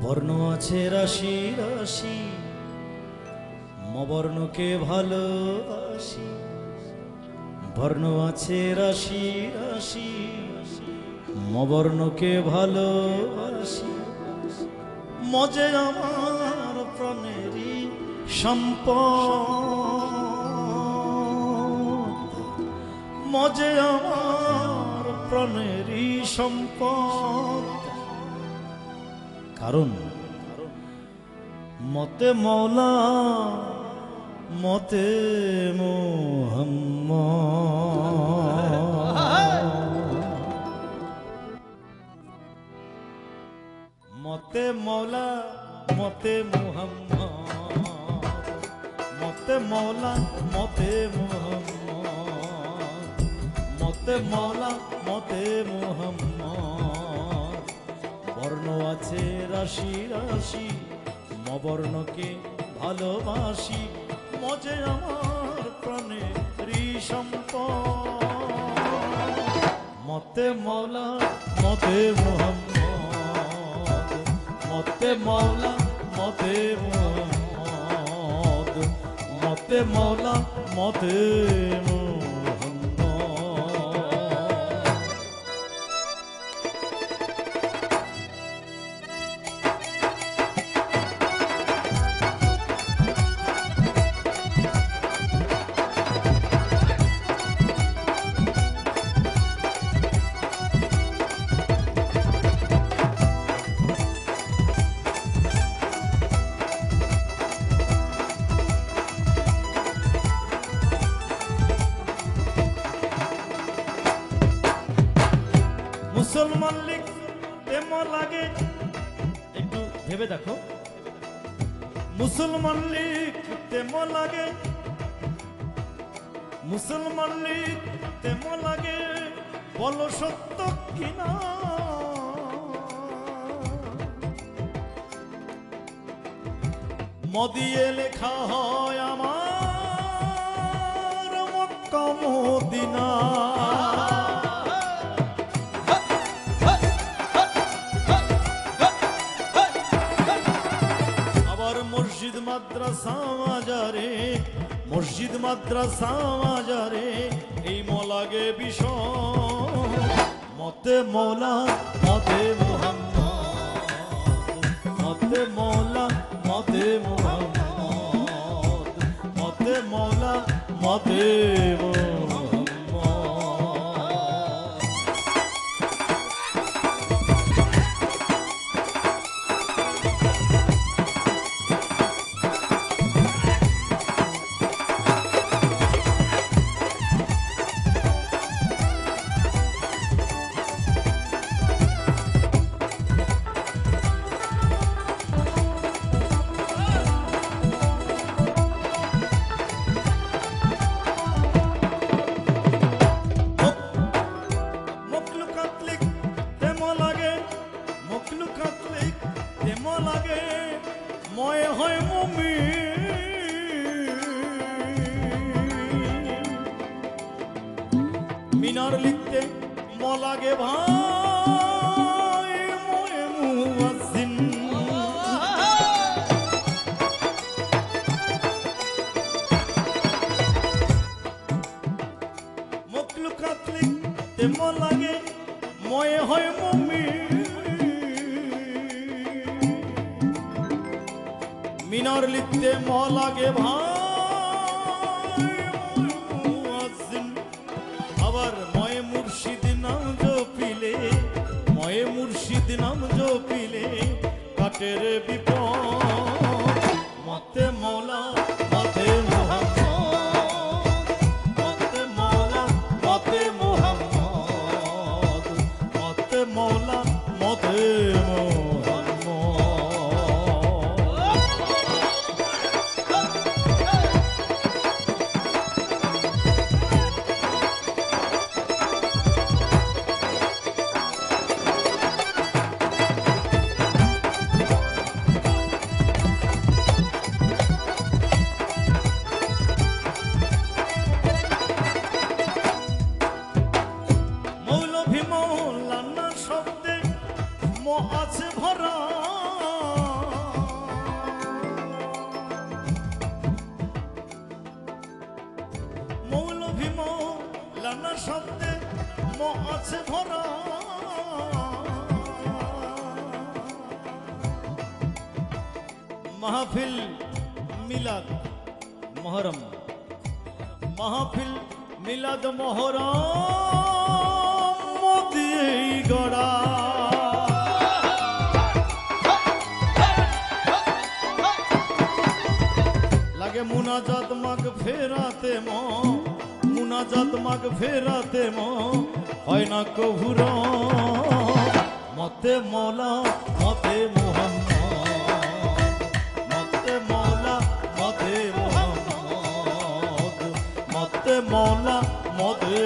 বর্ণ আছে রাশি রাশি, মবর্ণকে ভালোবাসি। বর্ণ আছে রাশি রাশি, মবর্ণকে ভালোবাসি। মজে আমার প্রাণেরই সম্পদ, মজে আমার প্রাণেরই সম্পদ। কারণ মতে মৌলা মতে মুহাম্মদ, মতে মৌলা মতে মুহাম্মদ, মতে মৌলা মতে মুহাম্মদ, মতে মৌলা মতে মুহাম্মদ। বর্ণ আছে রাশি রাশি, মবর্ণকে ভালোবাসি। মজে আমার প্রাণেরই সম্পদ, মতে মৌলা মতে মুহাম্মদ, মতে মৌলা মতে মুহাম্মদ, মতে মৌলা মতে মুসলমান লিখতে লাগে, একটু ভেবে দেখো। মুসলমান লিখতে লাগে, মুসলমান লিখতে লাগে, বলো সত্য কিনা। মদিয়ে লেখা হয় আমার মক্কা মদিনা। মসজিদ মাদ্রাসা মাজারে, মসজিদ মাদ্রাসা মাজারে এই মলাগে বিষয়। মতে মৌলা মতে মুহাম্মদ, মতে মৌলা মতে মুহাম্মদ, মতে মৌলা মতে ময় হয় মুমিন। মিনার লিখতে লাগে ভাই ময় মুয়াজ্জিন। মখলুকাত লিখতে লাগে ময় হয় মুমিন। মিনার লিখতে লাগে ভাই মুয়াজ্জিন। আবার ময় মুর্শিদ নাম জপিলে, ময় মুর্শিদ নাম জপিলে কাটের বিপদ। মতে মৌলা মতে মুহাম্মদ, মতে মৌলা মতে মুহাম্মদ, মতে মৌলা মতে আছে ভরা মাহফিল মিলাদ মহরম মাহফিল মিলাদ মহরম মদিয়েই গড়া লাগে মুনাজাত মাগ ফেরাতে মুনাজাত মাগ ফেরাতে হয় না কভুর মতে মৌলা মতে মুহাম্মদ মতে মৌলা মতে মুহাম্মদ মতে মৌলা মতে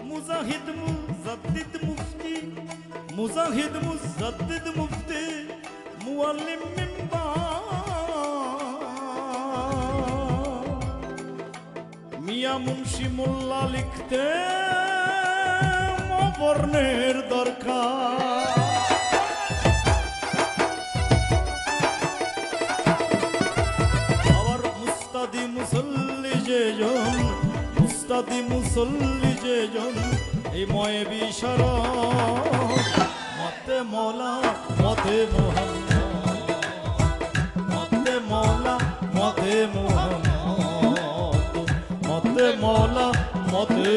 মুজাহিদ মুজাদ্দিদ মুফতি মুজাহিদ মুজাদ্দিদ মুফতি মুআল্লিম মিম্বার মিয়া মুন্সি মোল্লা লিখতে বর্ণের দরকার আবার মুস্তাদি মুসল্লি যেজন মুস্তাদি মুসল্লি যেজন এই ময়ে বিশার মতে মৌলা মতে মুহাম্মদ মতে মৌলা মতে মুহাম্মদ মতে মৌলা মতে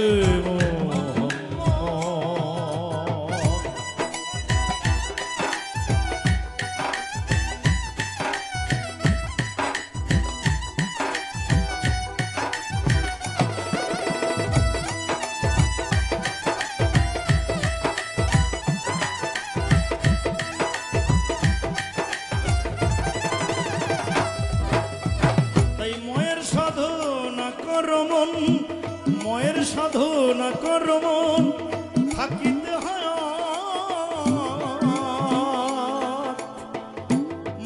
ময়ের সাধনা কর মন থাকিতে হয়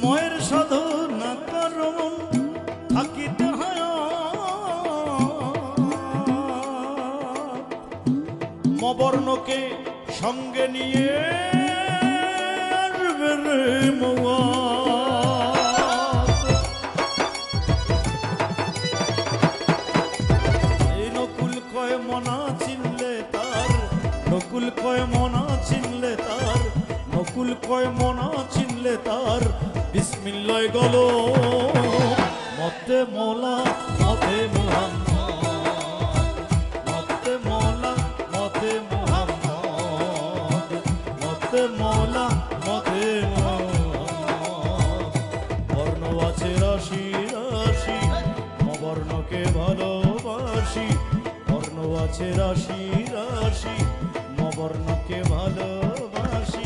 ময়ের সাধনা কর মন থাকিতে হয় মবর্ণকে সঙ্গে নিয়ে আসবে রে মৌয়া নকুল কয় মনা চিনলে তার নকুল কয় মনা চিনলে তার বিসমিল্লাহ গলো মতে মৌলা মতে মুহাম্মদ মতে মৌলা মতে মুহাম্মদ মতে মৌলা মতে মুহাম্মদ বর্ণ আছে রাশি রাশি অবর্ণকে ভালোবাসি বর্ণ আছে রাশি রাশি বর্ণকে ভালোবাসি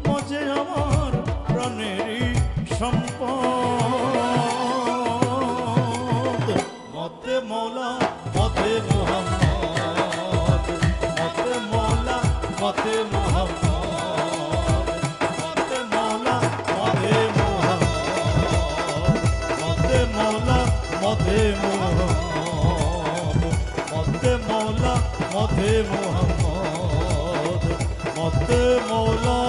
মজে আমার প্রাণেরই সম্পদ মতে মৌলা মতে মুহাম্মদ মতে মৌলা মতে মুহাম্মদ মতে মৌলা মতে মুহাম্মদ মতে মৌলা মতে মুহাম্মদ মতে মৌলা মতে মুহাম্মদ মতে মৌলা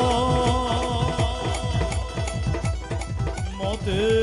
মতে